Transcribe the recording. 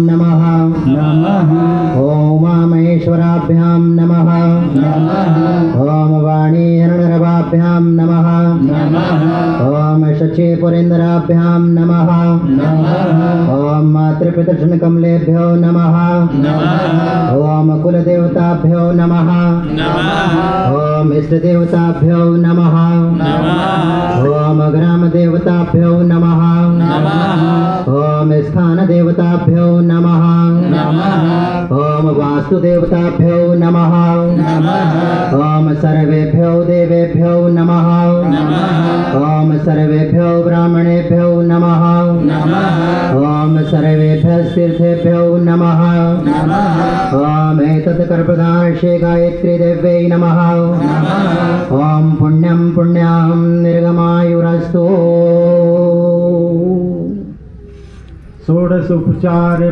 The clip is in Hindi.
नमः नमः। ओम महेश्वराभ्यां नमः नमः। ओम वाणीहरणरवाभ्यां नमः नमः। ओम शचीपुरेन्द्राभ्यां नमः नमः। ओम मातृपितृष्णकमलेभ्यो नमः नमः। ओम कुलदेवताभ्यो नमः नमः। ओम इष्टदेवताभ्यो नमः नमः। ओम ग्रामदेवताभ्यो नमः नमः। ओम स्थानदेवताभ्यो नमः नमः। ओम वास्तुदेवताभ्यो नमः नमः। ओम सर्वेभ्यो देवेभ्यो नमः नमः। ओम सर्वेभ्यो ब्राह्मणेभ्यो नमः नमः। ओम सर्वेभ्यः तीर्थेभ्यो नमः नमः। ओम एतत्कर्पदार्शे गायत्री देव्यै नमः नमः। ओम पुण्यं पुण्यां निर्गमायुरस्तु। षोडशोपचार